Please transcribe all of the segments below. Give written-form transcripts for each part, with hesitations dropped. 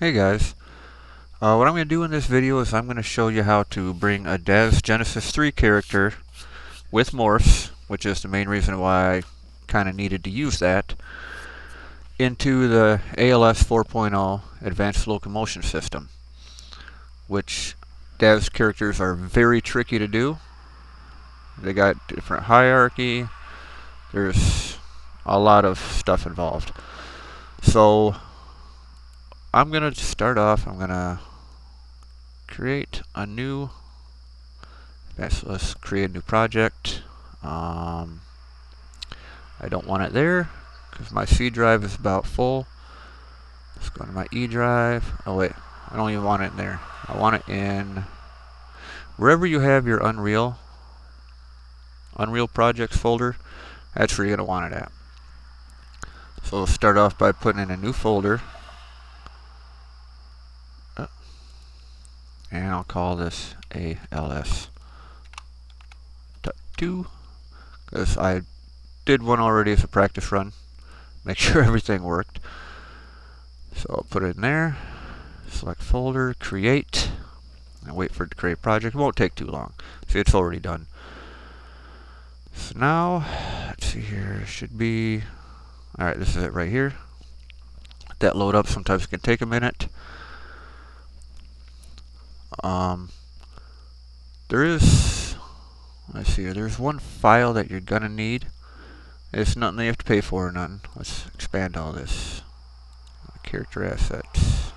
Hey guys, what I'm going to do in this video is I'm going to show you how to bring a Devs Genesis 3 character with morphs, which is the main reason why I kind of needed to use that, into the ALS 4.0 Advanced Locomotion System, which Devs characters are very tricky to do. They got different hierarchy, there's a lot of stuff involved. So I'm going to start off, I'm going to create a new let's create a new project. I don't want it there because my C drive is about full. Let's go to my E drive. Oh wait, I don't even want it in there. I want it in wherever you have your Unreal projects folder. That's where you're going to want it at. So we'll start off by putting in a new folder. And I'll call this ALS 2 because I did one already as a practice run. Make sure everything worked. So I'll put it in there, select folder, create, and wait for it to create project. It won't take too long. See, it's already done. So now, let's see here, it should be, alright, this is it right here. Let that load up, sometimes it can take a minute. There is, let's see here, there's one file that you're gonna need. It's nothing that you have to pay for or nothing. Let's expand all this. Character assets.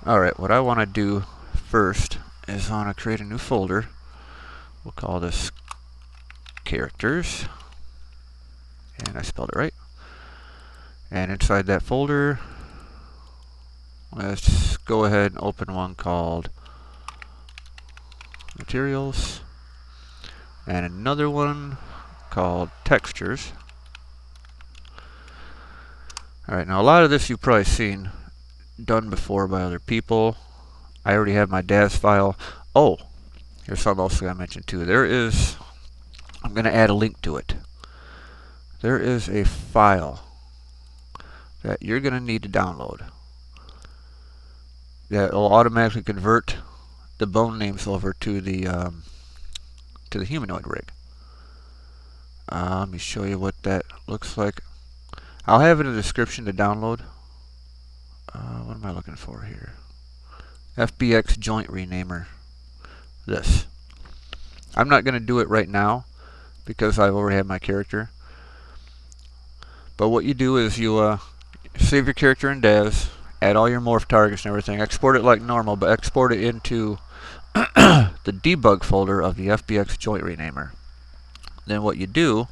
Alright, what I want to do first is I want to create a new folder. We'll call this characters. And I spelled it right. And inside that folder, let's go ahead and open one called materials. And another one called textures. Alright, now a lot of this you've probably seen done before by other people. I already have my DAS file. Oh, here's something else I gotta mention too. I'm gonna add a link to it. There is a file that you're gonna need to download that will automatically convert the bone names over to the humanoid rig. Let me show you what that looks like. I'll have it in the description to download. What am I looking for here? FBX joint renamer. This. I'm not going to do it right now because I've already had my character. But what you do is you save your character in devs, add all your morph targets and everything, export it like normal, but export it into the debug folder of the FBX joint renamer. Then what you do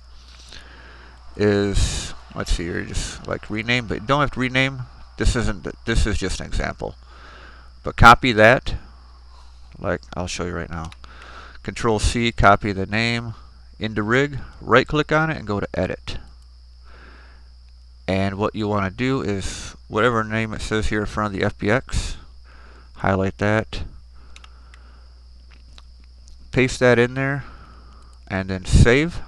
is, let's see here, just like rename, but you don't have to rename. This is just an example. But copy that, like I'll show you right now. Control C, copy the name into rig, right click on it and go to edit. And what you want to do is whatever name it says here in front of the FBX, highlight that, paste that in there, and then save.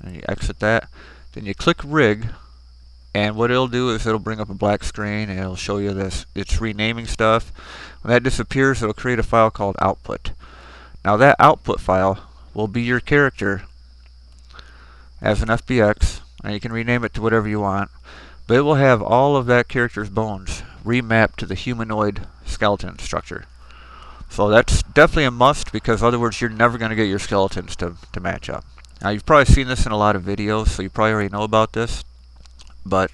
And you exit that. Then you click rig, and what it'll do is it'll bring up a black screen and it'll show you this. It's renaming stuff. When that disappears, it'll create a file called output. Now that output file will be your character as an FBX, and you can rename it to whatever you want, but it will have all of that character's bones remapped to the humanoid skeleton structure. So that's definitely a must, because otherwise you're never going to get your skeletons to match up. Now you've probably seen this in a lot of videos, so you probably already know about this, but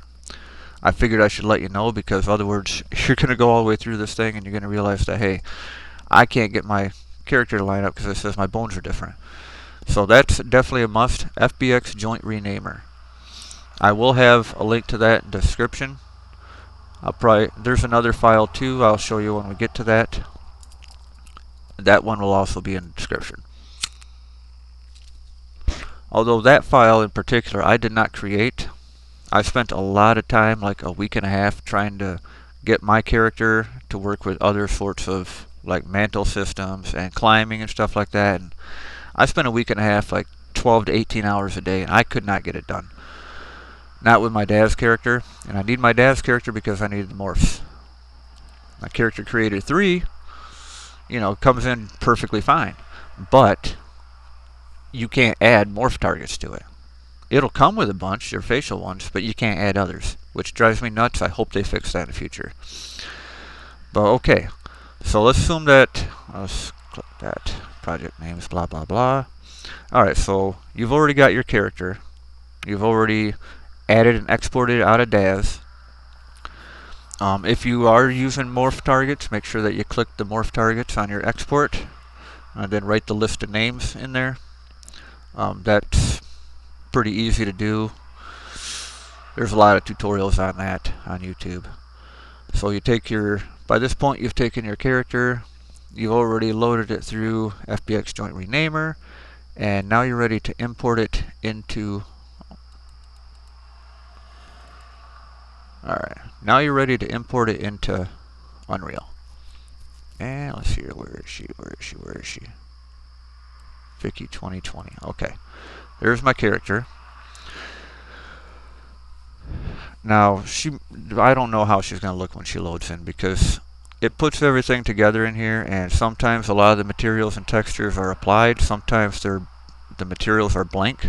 I figured I should let you know, because otherwise you're going to go all the way through this thing and you're going to realize that, hey, I can't get my character to line up because it says my bones are different. So that's definitely a must. FBX joint renamer. I will have a link to that in the description. There's another file too, I'll show you when we get to that. That one will also be in the description. Although that file in particular I did not create. I spent a lot of time, like a week and a half, trying to get my character to work with other sorts of like mantle systems and climbing and stuff like that. And I spent a week and a half, like 12 to 18 hours a day, and I could not get it done. Not with my dad's character, and I need my dad's character because I need the morphs. My character creator 3, comes in perfectly fine, but you can't add morph targets to it. It'll come with a bunch, your facial ones, but you can't add others, which drives me nuts. I hope they fix that in the future. But okay, so let's assume that, let's click that, project names, blah, blah, blah. Alright, so you've already got your character. You've already added and exported out of DAZ. If you are using morph targets, make sure that you click the morph targets on your export, and then write the list of names in there. That's pretty easy to do. There's a lot of tutorials on that on YouTube. So you take by this point you've taken your character, you've already loaded it through FBX Joint Renamer, and now you're ready to import it into now you're ready to import it into Unreal. And let's see here, where is she? Vicky 2020. Okay. There's my character. Now, I don't know how she's going to look when she loads in, because it puts everything together in here, and sometimes a lot of the materials and textures are applied, sometimes the materials are blank.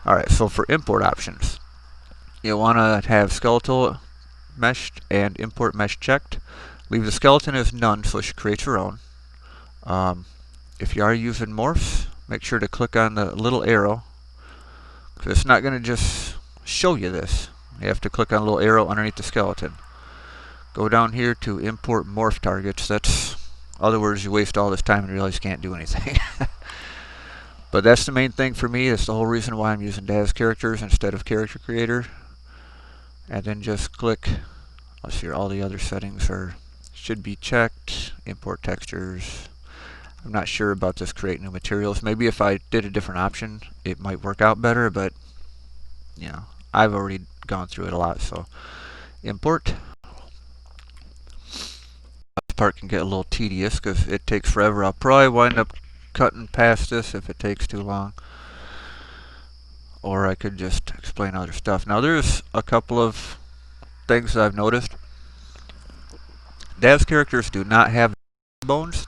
Alright, so for import options, you want to have skeletal mesh and import mesh checked. Leave the skeleton as none so she creates her own. If you are using morphs, make sure to click on the little arrow, because it's not going to just show you this. You have to click on a little arrow underneath the skeleton. Go down here to import morph targets. That's, in other words, you waste all this time and realize you can't do anything. But that's the main thing for me. That's the whole reason why I'm using DAZ characters instead of character creator. And then just click. Let's see, all the other settings should be checked. Import textures. I'm not sure about this create new materials. Maybe if I did a different option, it might work out better, but I've already gone through it a lot. So import. This part can get a little tedious because it takes forever. I'll probably wind up cutting past this if it takes too long, or I could just explain other stuff. Now there's a couple of things that I've noticed. DAZ characters do not have bones,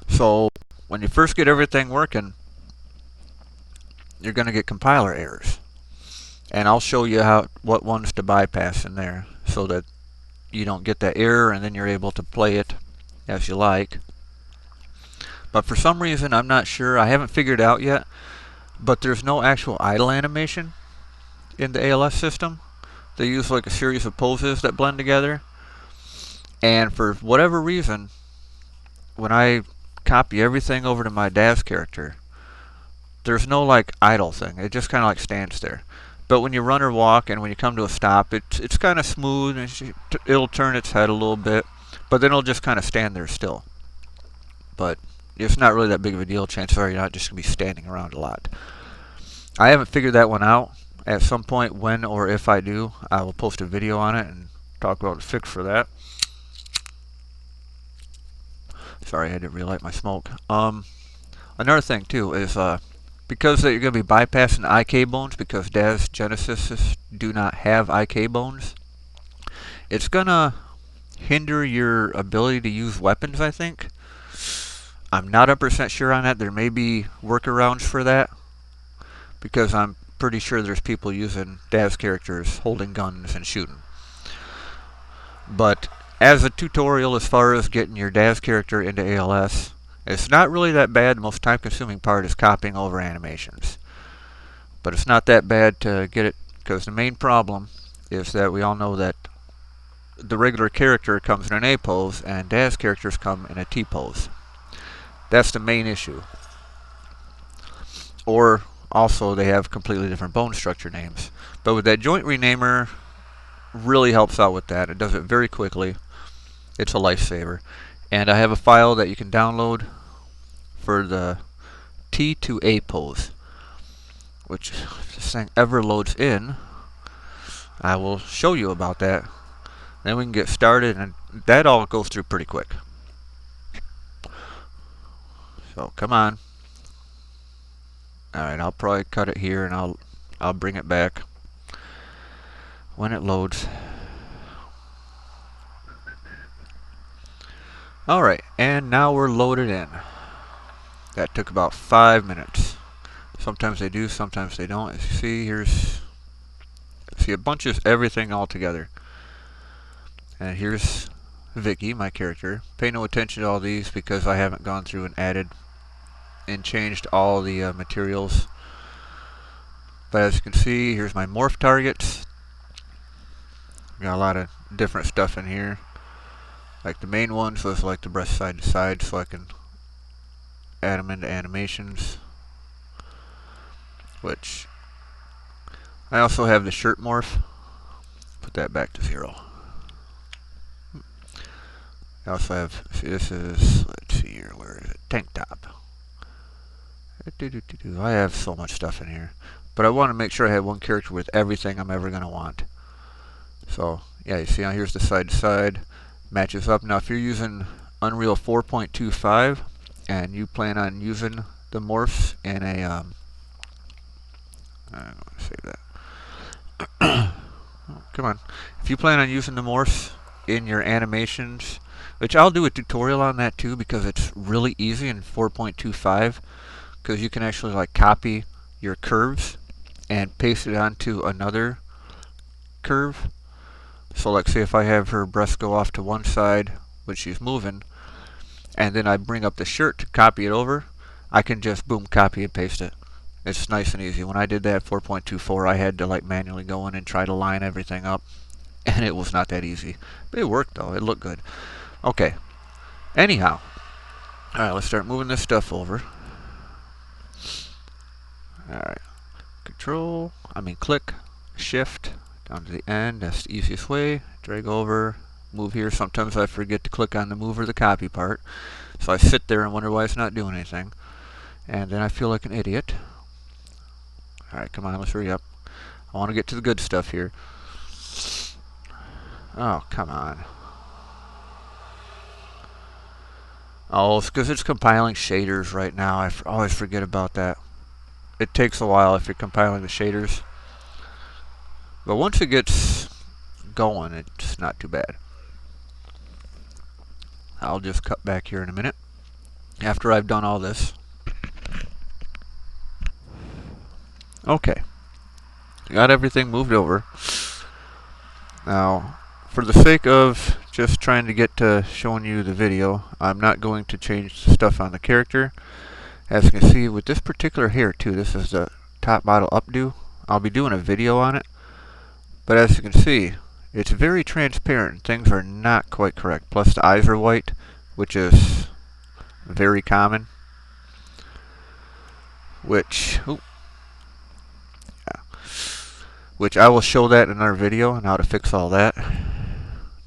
so when you first get everything working, you're going to get compiler errors, and I'll show you what ones to bypass in there so that you don't get that error, and then you're able to play it as you like. But for some reason, I'm not sure, I haven't figured it out yet, but there's no actual idle animation in the ALS system. They use like a series of poses that blend together, and for whatever reason, when I copy everything over to my DAZ character, there's no like idle thing. It just kind of like stands there. But when you run or walk and when you come to a stop, it's kind of smooth, and it'll turn its head a little bit, but then it'll just kind of stand there still. But it's not really that big of a deal. Chances are you're not just going to be standing around a lot. I haven't figured that one out. At some point, when or if I do, I will post a video on it and talk about the fix for that. Sorry, I didn't relight my smoke. Another thing too is because you're going to be bypassing IK bones, because DAZ Genesis do not have IK bones, it's going to hinder your ability to use weapons, I think. I'm not 100% sure on that. There may be workarounds for that, because I'm pretty sure there's people using DAZ characters holding guns and shooting. But as a tutorial, as far as getting your DAZ character into ALS, it's not really that bad. The most time-consuming part is copying over animations. But it's not that bad to get it, because the main problem is that we all know that the regular character comes in an A pose and DAZ characters come in a T pose. That's the main issue. Or also they have completely different bone structure names. But with that joint renamer, really helps out with that. It does it very quickly. It's a lifesaver. And I have a file that you can download for the T to A pose, which if this thing ever loads in, I will show you about that. Then we can get started, and that all goes through pretty quick. So come on. Alright, I'll probably cut it here, and I'll I'll bring it back when it loads. Alright, and now we're loaded in. That took about 5 minutes. Sometimes they do, sometimes they don't. As you see, here's a bunch of everything all together. And here's Vicky, my character. Pay no attention to all these because I haven't gone through and added and changed all the materials. But as you can see, here's my morph targets. Got a lot of different stuff in here. Like the main ones was like the breast side to side, so I can add them into animations. Which I also have the shirt morph. Put that back to 0. I also have, see, this is, let's see here, where is it? Tank top. I have so much stuff in here. But I want to make sure I have one character with everything I'm ever going to want. So, yeah, you see, now here's the side to side. Matches up. Now, if you're using Unreal 4.25 and you plan on using the morphs in a, I'm going to save that. Oh, come on. If you plan on using the morphs in your animations, which I'll do a tutorial on that too because it's really easy in 4.25, because you can actually like copy your curves and paste it onto another curve. So like say if I have her breast go off to one side when she's moving, and then I bring up the shirt to copy it over, I can just boom, copy and paste it. It's nice and easy. When I did that 4.24, I had to like manually go in and try to line everything up, and it was not that easy. But it worked though, it looked good. Okay, anyhow, alright, let's start moving this stuff over. Alright, click, shift, down to the end, that's the easiest way. Drag over, move here. Sometimes I forget to click on the move or the copy part, so I sit there and wonder why it's not doing anything. And then I feel like an idiot. Alright, come on, let's hurry up. I want to get to the good stuff here. Oh, come on. Oh, it's because it's compiling shaders right now. I always forget about that. It takes a while if you're compiling the shaders. But once it gets going, it's not too bad. I'll just cut back here in a minute after I've done all this. Okay. Got everything moved over. Now, for the sake of just trying to get to showing you the video, I'm not going to change the stuff on the character. As you can see with this particular hair too, this is the top model updo. I'll be doing a video on it. But as you can see, it's very transparent. Things are not quite correct. Plus the eyes are white, which is very common. Which I will show that in another video on how to fix all that.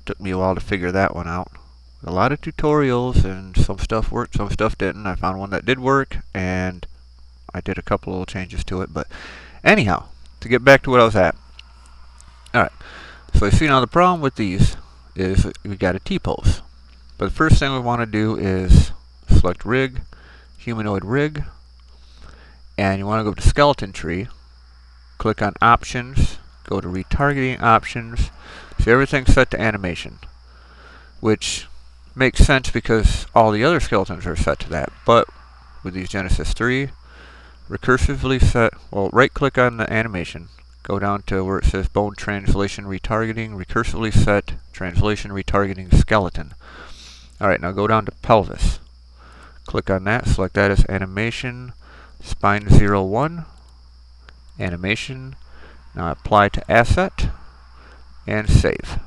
Took me a while to figure that one out. A lot of tutorials, and some stuff worked, some stuff didn't. I found one that did work, and I did a couple little changes to it. But anyhow, to get back to what I was at. Alright, so you see now the problem with these is we got a T-pose. But the first thing we want to do is select rig, humanoid rig, and you want to go to skeleton tree, click on options, go to retargeting options, so everything's set to animation, which makes sense because all the other skeletons are set to that. But with these Genesis 3, recursively set, well, right click on the animation, go down to where it says bone translation retargeting, recursively set translation retargeting skeleton. Alright, now go down to pelvis. Click on that, select that as animation, spine 01, animation. Now apply to asset, and save.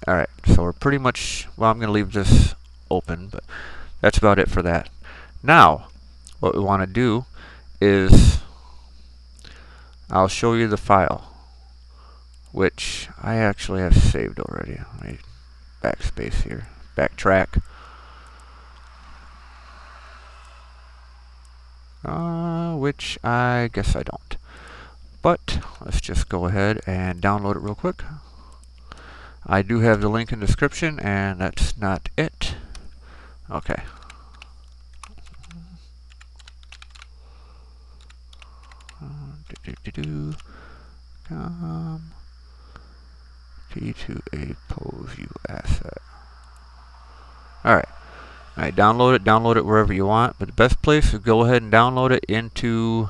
Alright, so we're pretty much, well, I'm going to leave this open, but that's about it for that. Now, what we want to do is, I'll show you the file, which I actually have saved already. Let me backspace here, backtrack. Which I guess I don't. But let's just go ahead and download it real quick. I do have the link in the description, and that's not it. Okay. T2A pose view asset. Alright. Alright, download it wherever you want, but the best place is go ahead and download it into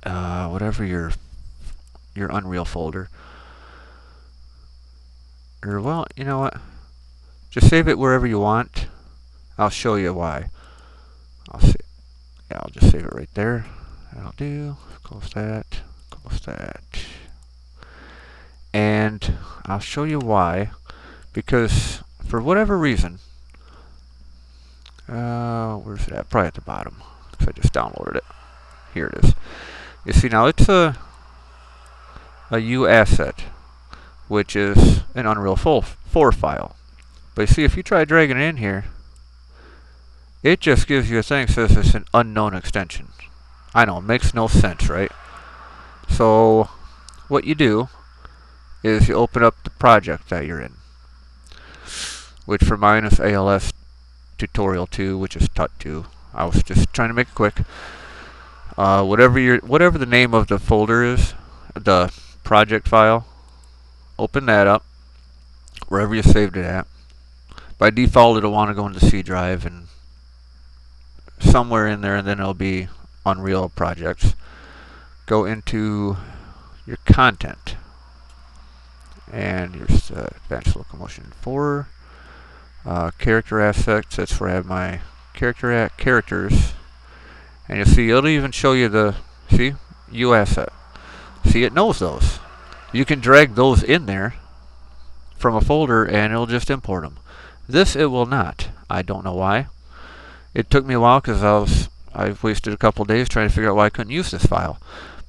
whatever your Unreal folder. Or, well, you know what? Just save it wherever you want. I'll show you why. I'll just save it right there. That'll do. Close that. Close that. And I'll show you why. Because for whatever reason, where's it at? Probably at the bottom. Because I just downloaded it. Here it is. You see now it's a U asset, which is an Unreal 4 file. But you see, if you try dragging it in here, it just gives you a thing that says it's an unknown extension. I know, it makes no sense, right? So what you do is you open up the project that you're in, which for mine is ALS tutorial 2, which is TUT 2. I was just trying to make it quick. Whatever the name of the folder is, the project file, open that up wherever you saved it at. By default, it'll want to go into the C drive and somewhere in there, and then it'll be Unreal projects. Go into your content, and here's Advanced Locomotion 4, character assets. That's where I have my characters, and you'll see it'll even show you the U asset. See, it knows those. You can drag those in there from a folder, and it'll just import them. This it will not. I don't know why. It took me a while because I've wasted a couple days trying to figure out why I couldn't use this file.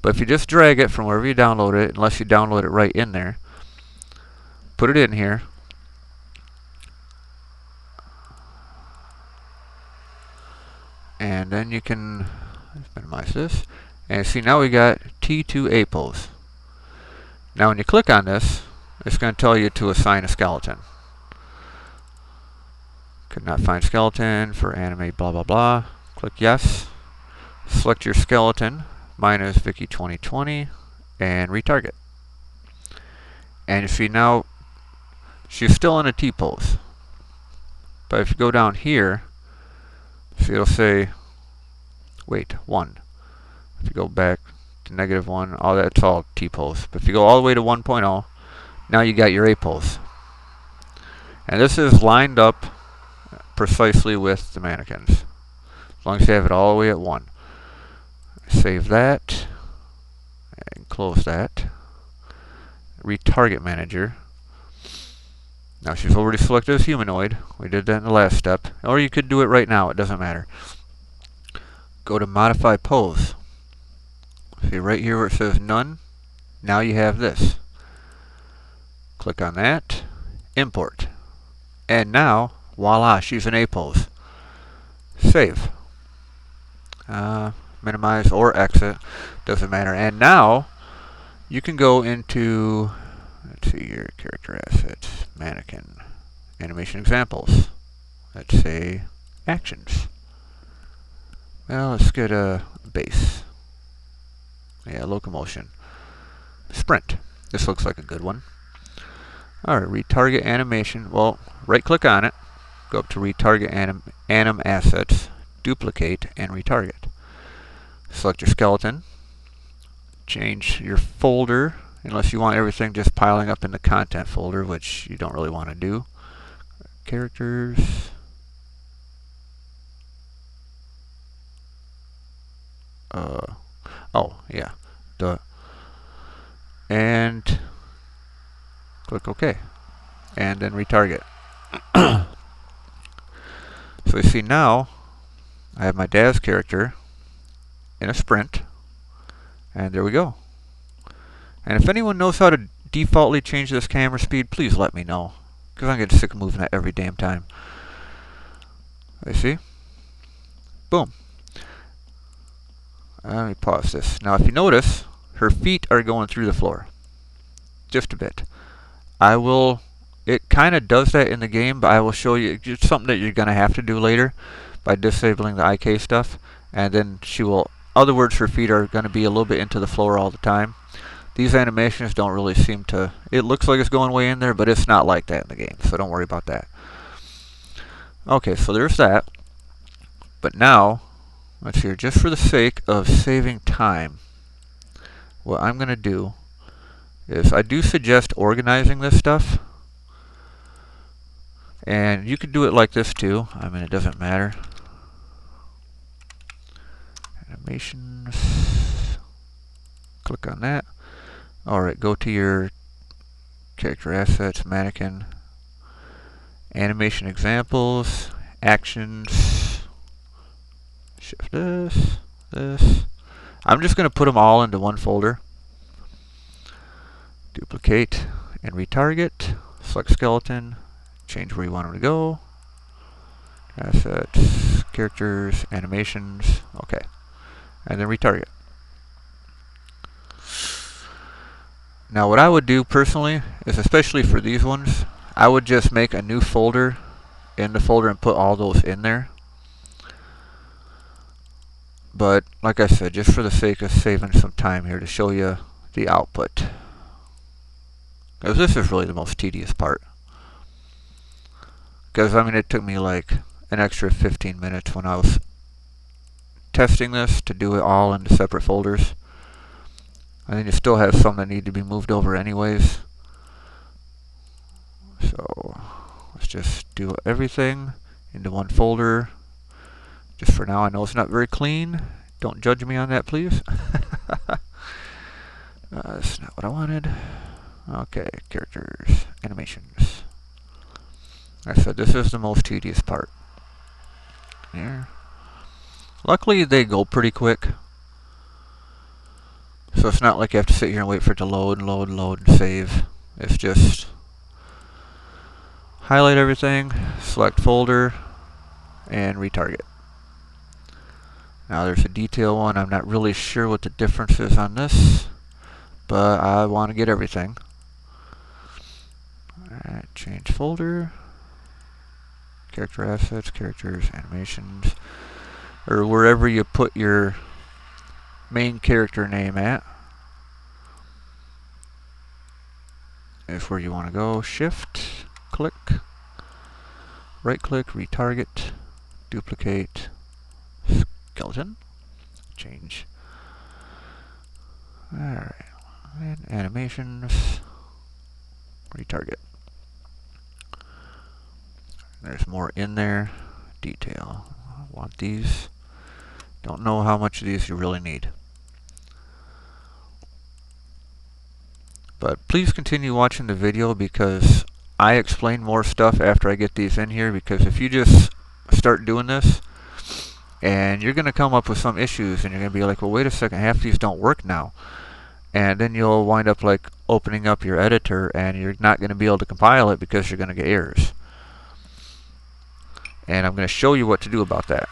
But if you just drag it from wherever you download it, unless you download it right in there, put it in here, and then you can minimize this, and see now we got T2A pose. Now when you click on this, it's going to tell you to assign a skeleton. Could not find skeleton for animate blah blah blah. Click yes. Select your skeleton. Mine is Vicky 2020 and retarget. And you see now she's still in a T pose. But if you go down here, see it'll say wait 1. If you go back to -1, all that's all T pose. But if you go all the way to 1.0, now you got your A pose. And this is lined up precisely with the mannequins, as long as you have it all the way at 1. Save that and close that. Retarget manager. Now she's already selected as humanoid. We did that in the last step, or you could do it right now, it doesn't matter. Go to modify pose. See right here where it says none, now you have this. Click on that, import, and now voila, she's in A pose. Save. Minimize or exit, doesn't matter. And now you can go into, let's see here, character assets, mannequin, animation examples. Let's say actions. Well, let's get a base. Yeah, locomotion. Sprint. This looks like a good one. Alright, retarget animation. Well, right click on it. Go up to retarget anim assets, duplicate, and retarget. Select your skeleton. Change your folder, unless you want everything just piling up in the content folder, which you don't really want to do. Characters. Oh, yeah. Duh. And click OK. And then retarget. So you see now, I have my Daz character in a sprint, and there we go. And if anyone knows how to defaultly change this camera speed, please let me know, because I'm getting sick of moving that every damn time. I see. Boom. Let me pause this. Now if you notice, her feet are going through the floor. Just a bit. It kind of does that in the game, but I will show you. It's something that you're going to have to do later by disabling the IK stuff, and then she will other words for feet are going to be a little bit into the floor all the time. These animations don't really seem to, it looks like it's going way in there, but it's not like that in the game, so don't worry about that. Okay, so there's that. But now, let's see here, just for the sake of saving time, what I'm going to do is I do suggest organizing this stuff. And you could do it like this too. I mean, it doesn't matter. Animations. Click on that. Alright, go to your character assets, mannequin, animation examples, actions. Shift this, this. I'm just going to put them all into one folder. Duplicate and retarget. Select skeleton. Change where you want them to go. Assets, characters, animations. Okay. And then retarget. Now what I would do personally is, especially for these ones, I would just make a new folder in the folder and put all those in there. But like I said, just for the sake of saving some time here to show you the output, because this is really the most tedious part. Because I mean, it took me like an extra 15 minutes when I was testing this to do it all into separate folders. And then you still have some that need to be moved over anyways. So let's just do everything into one folder. Just for now, I know it's not very clean. Don't judge me on that, please. That's not what I wanted. Okay, characters, animations. Like I said, this is the most tedious part. Here. Luckily, they go pretty quick. So it's not like you have to sit here and wait for it to load and load and load and save. It's just highlight everything, select folder, and retarget. Now there's a detail one. I'm not really sure what the difference is on this, but I want to get everything. Alright, change folder. Character assets, characters, animations, or wherever you put your main character name at is where you want to go. Shift, click, right click, retarget, duplicate, skeleton, change. Alright, and animations, retarget. There's more in there. Detail. I want these. Don't know how much of these you really need. But please continue watching the video, because I explain more stuff after I get these in here. Because if you just start doing this, and you're going to come up with some issues, and you're going to be like, well, wait a second, half these don't work now. And then you'll wind up like opening up your editor, and you're not going to be able to compile it because you're going to get errors. And I'm going to show you what to do about that.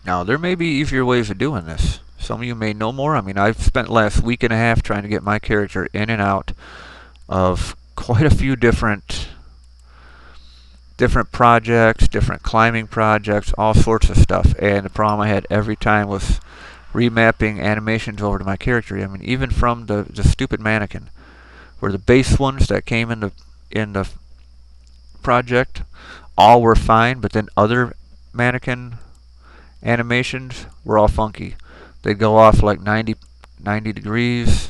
Now, there may be easier ways of doing this. Some of you may know more. I mean, I've spent the last week and a half trying to get my character in and out of quite a few different projects, different climbing projects, all sorts of stuff. And the problem I had every time was remapping animations over to my character. I mean, even from the stupid mannequin, where the base ones that came in the project all were fine, but then other mannequin animations were all funky. They'd go off like 90 degrees,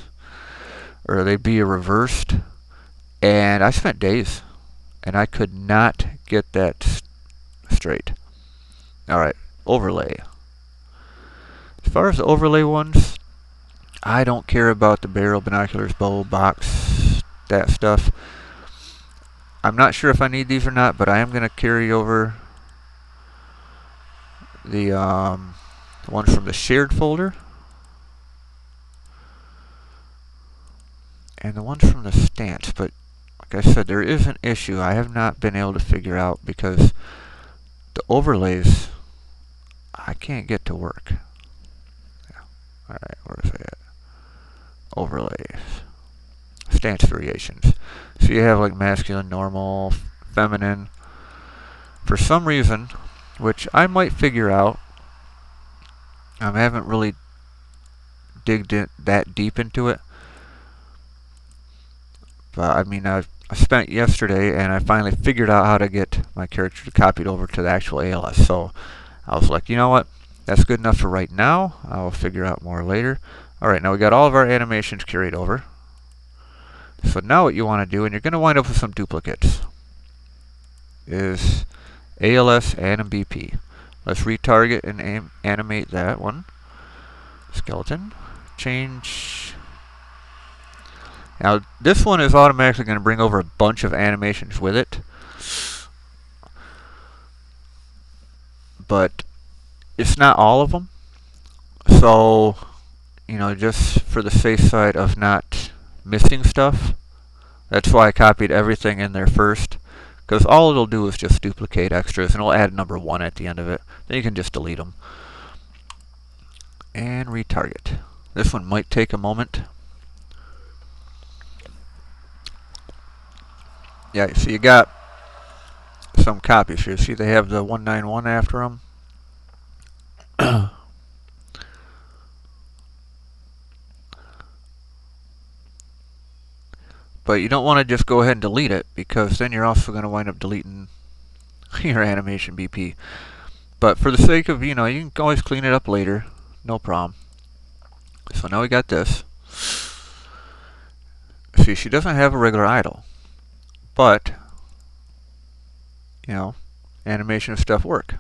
or they'd be reversed, and I spent days and I could not get that straight. Alright, overlay. As far as the overlay ones, I don't care about the barrel, binoculars, bow, box, that stuff. I'm not sure if I need these or not, but I am going to carry over the ones from the shared folder and the ones from the stance. But like I said, there is an issue I have not been able to figure out, because the overlays I can't get to work. Yeah. Alright, where is it at? Overlays. Stance variations. So you have like masculine, normal, feminine. For some reason, which I might figure out. I haven't really digged in that deep into it, but I mean, I spent yesterday and I finally figured out how to get my character copied over to the actual ALS. So I was like, you know what? That's good enough for right now. I'll figure out more later. Alright, now we got all of our animations carried over. So now what you want to do, and you're going to wind up with some duplicates, is ALS Anim BP. Let's retarget and animate that one. Skeleton. Change. Now this one is automatically going to bring over a bunch of animations with it. But it's not all of them. So, you know, just for the safe side of not missing stuff, that's why I copied everything in there first. Because all it'll do is just duplicate extras, and it'll add number 1 at the end of it. Then you can just delete them. And retarget. This one might take a moment. Yeah, so you got some copies here. See, they have the 191 after them. But you don't want to just go ahead and delete it, because then you're also going to wind up deleting your animation BP. But for the sake of, you know, you can always clean it up later. No problem. So now we got this. See, she doesn't have a regular idle. But, you know, animation and stuff work.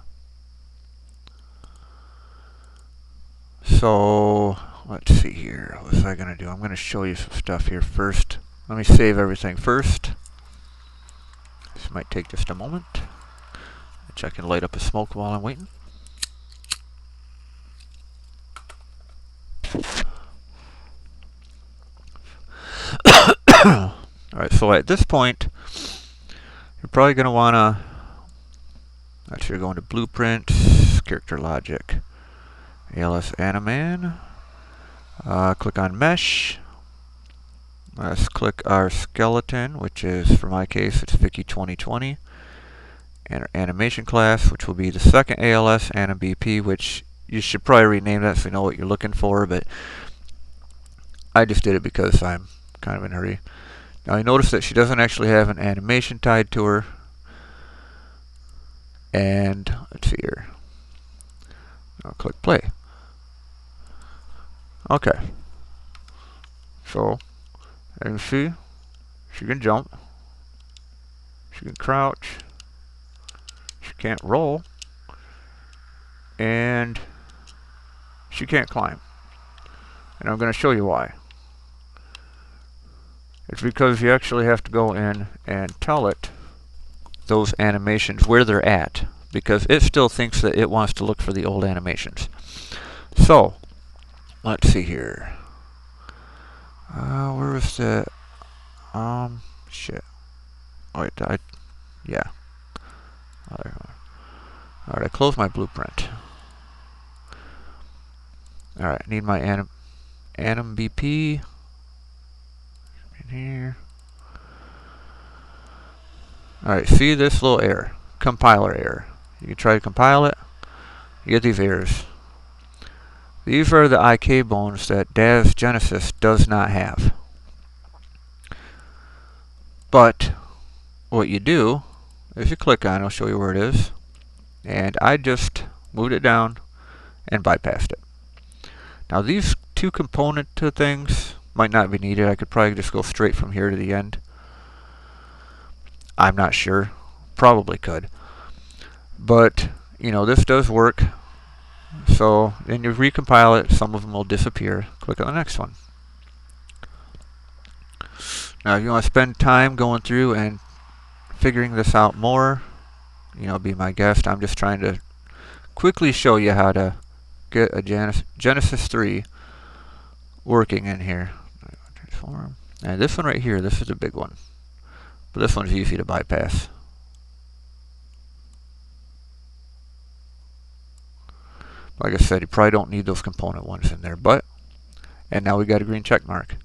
So, let's see here. What was I going to do? I'm going to show you some stuff here first. Let me save everything first. This might take just a moment. Which I can light up a smoke while I'm waiting. Alright, so at this point, you're probably going to want to, actually go into Blueprints, Character Logic, ALS Animan, click on Mesh. Let's click our skeleton, which is, for my case, it's Vicky 2020. And our animation class, which will be the second ALS Anim BP, which you should probably rename that so you know what you're looking for, but I just did it because I'm kind of in a hurry. Now you notice that she doesn't actually have an animation tied to her. And let's see here. I'll click play. Okay. So, as you see, she can jump. She can crouch. She can't roll. And she can't climb. And I'm going to show you why. It's because you actually have to go in and tell it those animations where they're at, because it still thinks that it wants to look for the old animations. So, let's see here. Where was the shit. Oh, it died. Yeah. Alright, I closed my blueprint. Alright, I need my Anim BP. In here. Alright, see this little error. Compiler error. You can try to compile it. You get these errors. These are the IK bones that DAS Genesis does not have. But what you do is you click on it, I'll show you where it is. And I just moved it down and bypassed it. Now these two component things might not be needed. I could probably just go straight from here to the end. I'm not sure. Probably could. But, you know, this does work. So then you recompile it, some of them will disappear. Click on the next one. Now if you want to spend time going through and figuring this out more, you know, be my guest. I'm just trying to quickly show you how to get a Genesis 3 working in here. Transform. And this one right here, this is a big one. But this one's easy to bypass. Like I said, you probably don't need those component ones in there, but, and now we got a green check mark.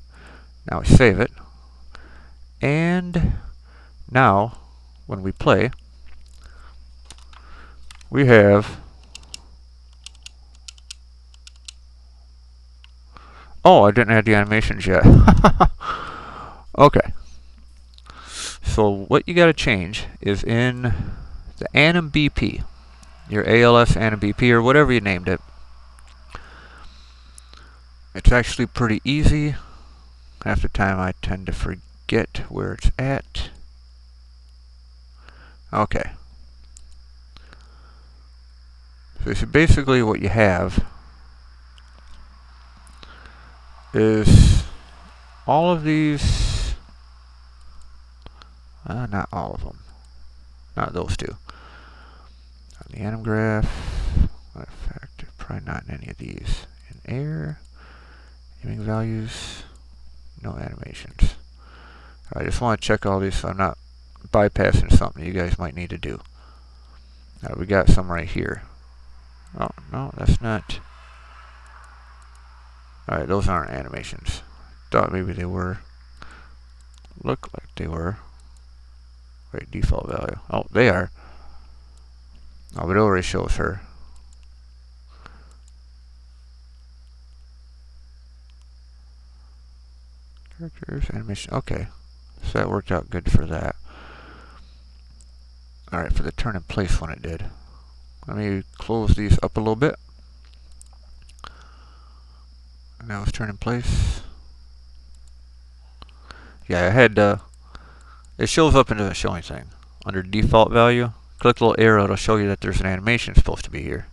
Now we save it. And now, when we play, we have, oh, I didn't add the animations yet. Okay. So what you got to change is in the anim BP, your ALS anim BP or whatever you named it. It's actually pretty easy. Half the time I tend to forget where it's at. Okay. So basically what you have is all of these, not all of them, not those two. On the anim graph, in fact, probably not in any of these. In air, aiming values, no animations. I just want to check all these so I'm not bypassing something you guys might need to do. Now we got some right here. Oh, no, that's not. Alright, those aren't animations. Thought maybe they were. Look like they were. Wait, default value. Oh, they are. Oh, but it already shows her. Characters, animation. Okay. So that worked out good for that. Alright, for the turn in place one it did. Let me close these up a little bit. Now it's turn in place. Yeah, I had it shows up and doesn't show anything. Under default value, click the little arrow, it'll show you that there's an animation supposed to be here.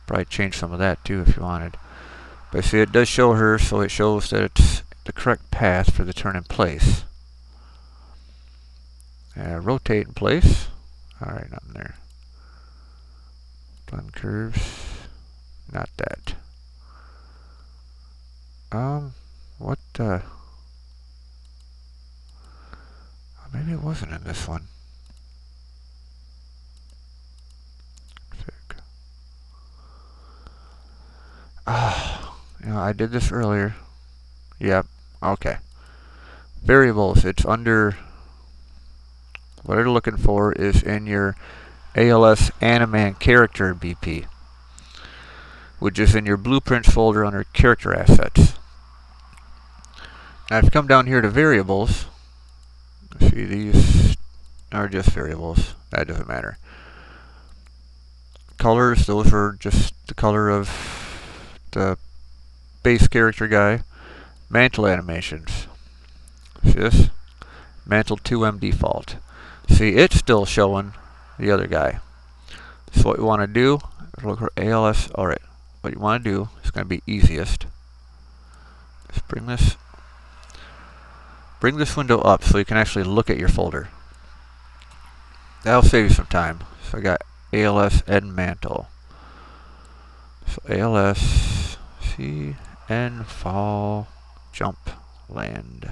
Probably change some of that too if you wanted. But see, it does show her, so it shows that it's the correct path for the turn in place. Rotate in place. Alright, nothing there. Blend curves. Not that. What maybe it wasn't in this one. You know, I did this earlier. Yep. Okay. Variables. It's under. What you're looking for is in your ALS Animan Character BP, which is in your Blueprints folder under Character Assets. Now, if you come down here to Variables, see these are just variables. That doesn't matter. Colors, those are just the color of the base character guy. Mantle animations. See this? Mantle 2M default. See, it's still showing the other guy. So what you want to do, look for ALS. Alright, what you want to do is going to be easiest. Just bring this window up so you can actually look at your folder. That'll save you some time. So I got ALS and mantle. So ALS, C, N, fall, jump, land.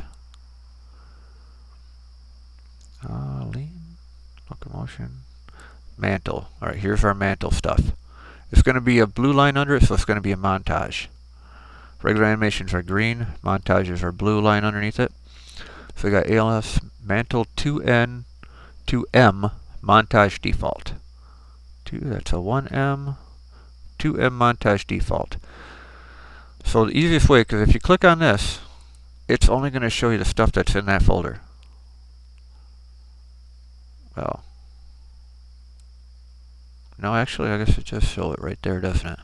Lean, locomotion, mantle. Alright, here's our mantle stuff. It's going to be a blue line under it, so it's going to be a montage. Regular animations are green, montages are blue line underneath it. So we got ALS, mantle 2N, 2M, montage default. That's a 1M, 2M montage default. So the easiest way, because if you click on this, it's only going to show you the stuff that's in that folder. Well, no, actually, I guess it just shows it right there, doesn't it?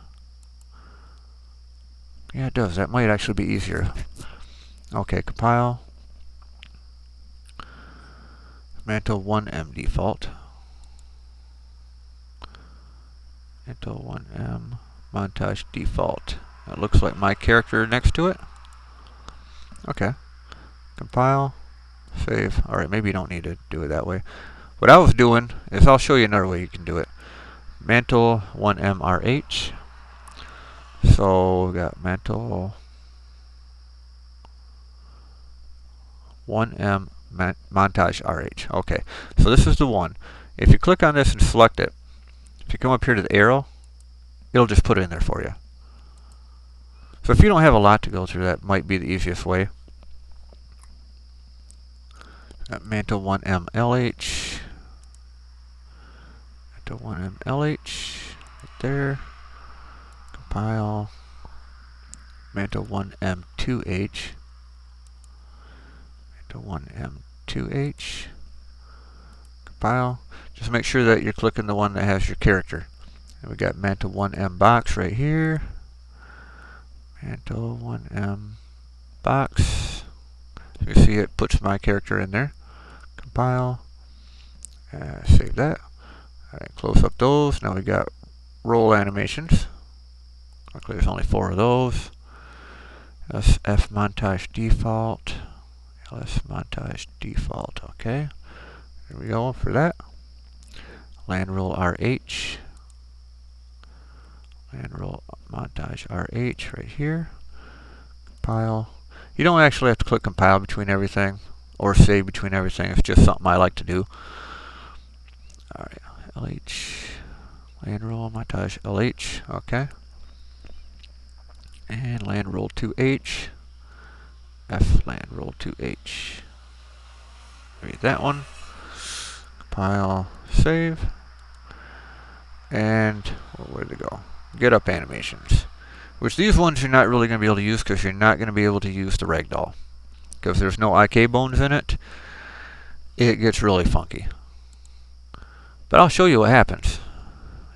Yeah, it does. That might actually be easier. Okay, compile. Mantle 1M default. Mantle 1M montage default. It looks like my character next to it. Okay. Compile. Save. Alright, maybe you don't need to do it that way. What I was doing is I'll show you another way you can do it. Mantle 1M RH. So we got mantle 1M montage RH. Okay, so this is the one. If you click on this and select it, if you come up here to the arrow, it'll just put it in there for you. So if you don't have a lot to go through, that might be the easiest way. Mantle 1M LH. Mantle 1M LH right there. Compile. Mantle 1M 2H. Mantle 1M 2H. Compile. Just make sure that you're clicking the one that has your character. And we got Mantle 1M box right here. Mantle 1M box. So you see it puts my character in there. Compile. Save that. Alright, close up those. Now we got roll animations. Luckily there's only 4 of those. SF montage default. LS montage default. Okay. There we go for that. Land roll RH. Land roll montage RH right here. Compile. You don't actually have to click compile between everything or save between everything. It's just something I like to do. Alright, LH. Land roll montage LH. Okay. And land roll 2H. F land roll 2H. Read that one. Compile, save. And where did it go? Get up animations. Which these ones you're not really going to be able to use because you're not going to be able to use the ragdoll. Because there's no IK bones in it. It gets really funky. But I'll show you what happens.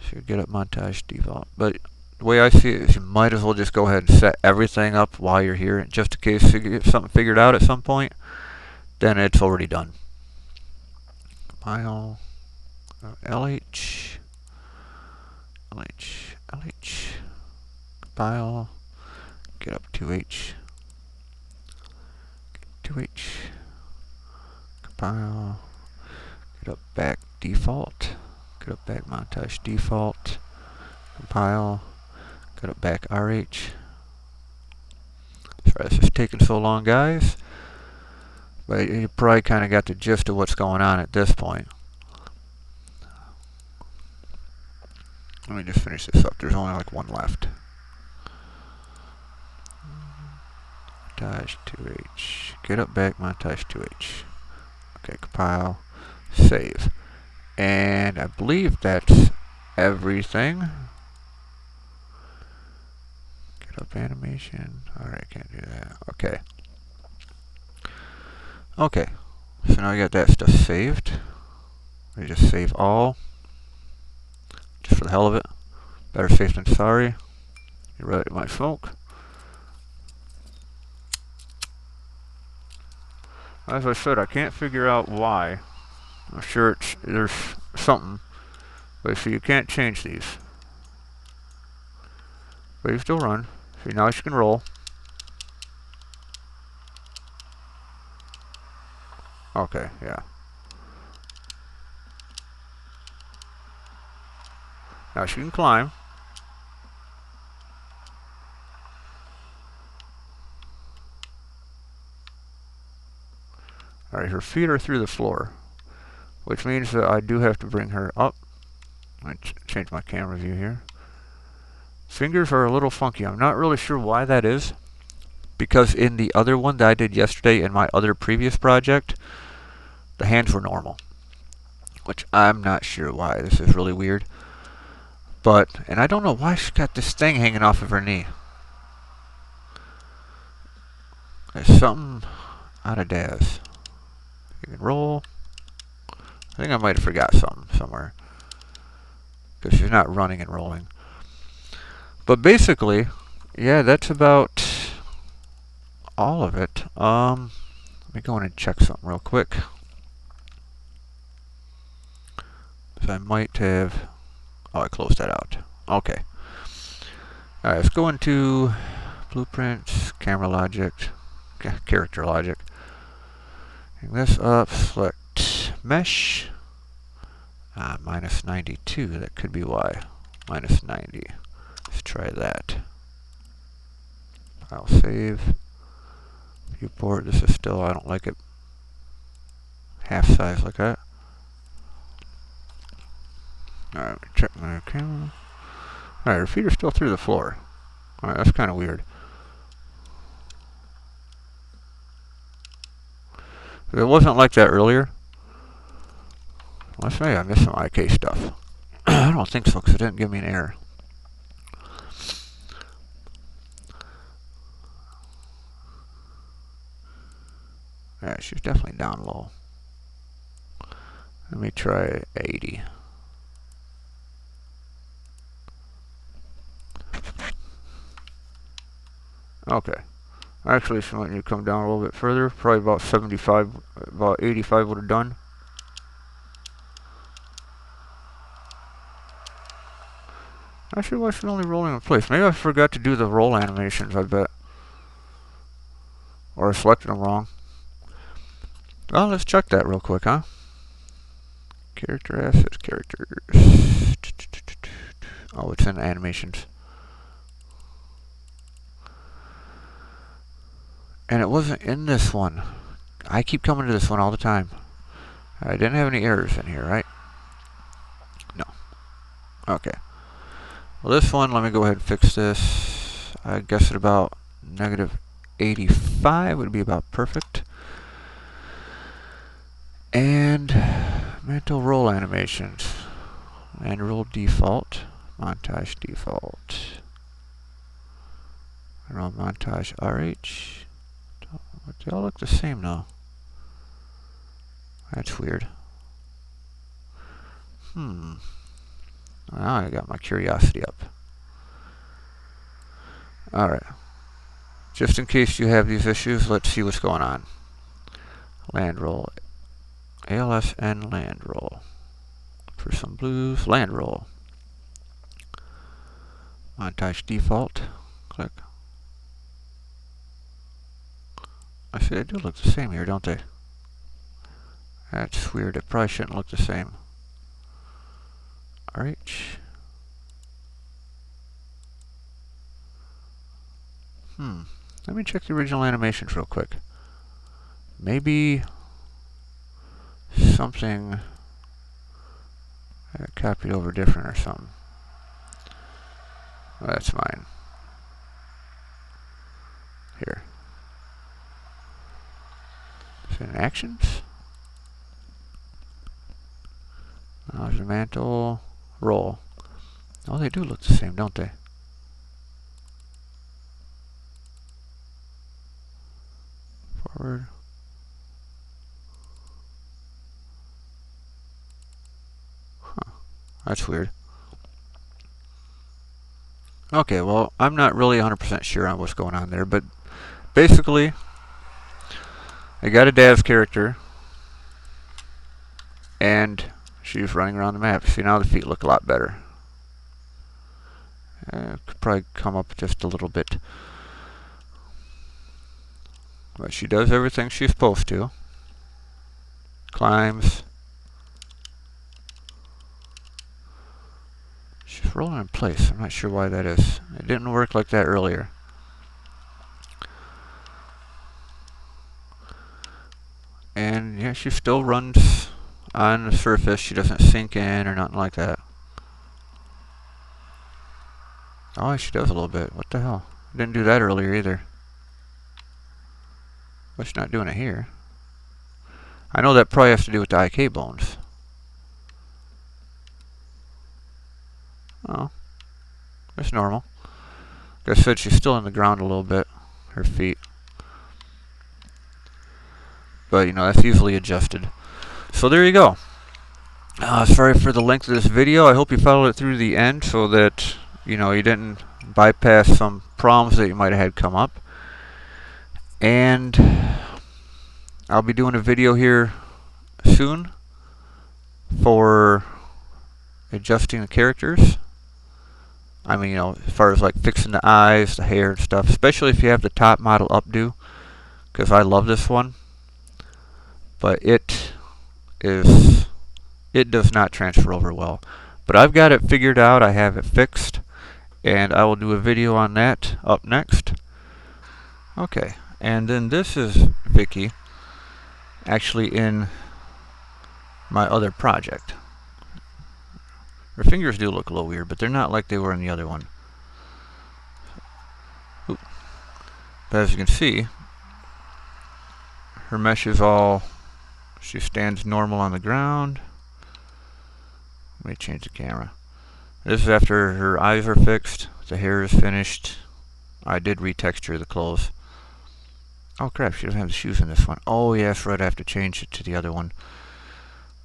So get up montage default. But the way I see it is you might as well just go ahead and set everything up while you're here. Just in case you get something figured out at some point. Then it's already done. Compile. LH. LH. LH. Compile. Get up 2H. 2H. Compile. Get up back default. Get up back montage default. Compile. Get up back RH. Sorry, this is taking so long, guys. But you probably kind of got the gist of what's going on at this point. Let me just finish this up. There's only like one left. Montage 2H. Get up back montage 2H. Okay, compile. Save. And I believe that's everything. Get up animation. Alright, can't do that. Okay. Okay. So now I got that stuff saved. We just save all. Just for the hell of it. Better safe than sorry. You ready, my smoke? As I said, I can't figure out why. I'm sure there's something. But see, you can't change these. But you still run. See, now you can roll. Okay, yeah. Now she can climb. Alright, her feet are through the floor. Which means that I do have to bring her up. I change my camera view here. Fingers are a little funky. I'm not really sure why that is. Because in the other one that I did yesterday in my other previous project, the hands were normal. Which I'm not sure why. This is really weird. But, and I don't know why she's got this thing hanging off of her knee. There's something out of Daz. You can roll. I think I might have forgot something somewhere. Because she's not running and rolling. But basically, yeah, that's about all of it. Let me go in and check something real quick. So I might have... Oh, I closed that out. Okay. Alright, let's go into blueprints, camera logic, character logic. Hang this up, select mesh. Minus 92, that could be why. Minus 90. Let's try that. I'll save. Viewport, this is still, I don't like it half size like that. Alright, check my camera. Alright, her feet are still through the floor. Alright, that's kind of weird. It wasn't like that earlier. Let's say I missed some IK stuff. don't think so, because it didn't give me an error. Yeah, she's definitely down low. Let me try 80. Okay. Actually, if you want me to come down a little bit further, probably about 75, about 85 would have done. Actually, why should only rolling in place? Maybe I forgot to do the roll animations, I bet. Or I selected them wrong. Well, let's check that real quick, huh? Character assets, characters. Oh, it's in animations. And it wasn't in this one. I keep coming to this one all the time. I didn't have any errors in here, right? No. Okay. Well, this one, let me go ahead and fix this. I guess at about negative 85 would be about perfect. And mental roll animations. And roll default. Montage default. Roll montage RH. They all look the same though. That's weird. Now I got my curiosity up. Alright. Just in case you have these issues, let's see what's going on. Land roll. ALS and land roll. For some blues, land roll. Montage default. Click. I see they do look the same here, don't they? That's weird. It probably shouldn't look the same. RH. Let me check the original animations real quick. Maybe something I copied over different or something. Well, that's mine. Here. Is it in actions? There's the mantle. Roll. Oh, they do look the same, don't they? Forward. Huh. That's weird. Okay, well, I'm not really 100% sure on what's going on there, but basically, I got a Daz character, and she's running around the map. See, now the feet look a lot better. Could probably come up just a little bit. But she does everything she's supposed to. Climbs. She's rolling in place. I'm not sure why that is. It didn't work like that earlier. And yeah, she still runs on the surface. She doesn't sink in or nothing like that. Oh, she does a little bit. What the hell? Didn't do that earlier either. But she's not doing it here. I know that probably has to do with the IK bones. Oh. That's normal. Like I said, she's still in the ground a little bit. Her feet. But, you know, that's easily adjusted. So there you go. Sorry for the length of this video. I hope you followed it through the end so that, you know, you didn't bypass some problems that you might have had come up. And I'll be doing a video here soon for adjusting the characters. I mean, you know, as far as like fixing the eyes, the hair and stuff, especially if you have the top model updo, because I love this one. But it does not transfer over well. But I've got it figured out. I have it fixed, and I will do a video on that up next. Okay, and then this is Vicky, actually in my other project. Her fingers do look a little weird, but they're not like they were in the other one. Oop. But as you can see, her mesh is all, she stands normal on the ground. Let me change the camera. This is after her eyes are fixed, the hair is finished. I did retexture the clothes. Oh crap, she doesn't have the shoes in this one. Oh yeah, that's right, I have to change it to the other one.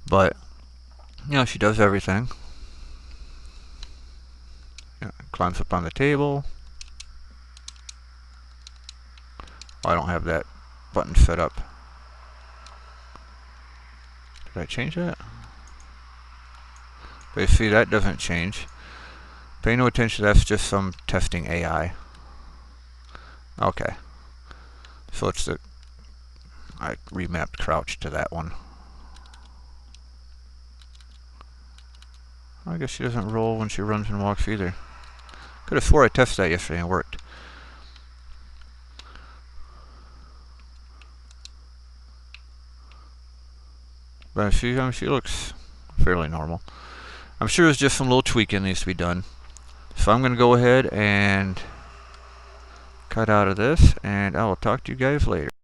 But, you know, she does everything. Yeah, climbs up on the table. Oh, I don't have that button set up. Did I change that? But you see, that doesn't change. Pay no attention, that's just some testing AI. Okay. So it's the... I remapped crouch to that one. I guess she doesn't roll when she runs and walks either. Could have swore I tested that yesterday and it worked. But she looks fairly normal. I'm sure there's just some little tweaking that needs to be done. So I'm going to go ahead and cut out of this, and I will talk to you guys later.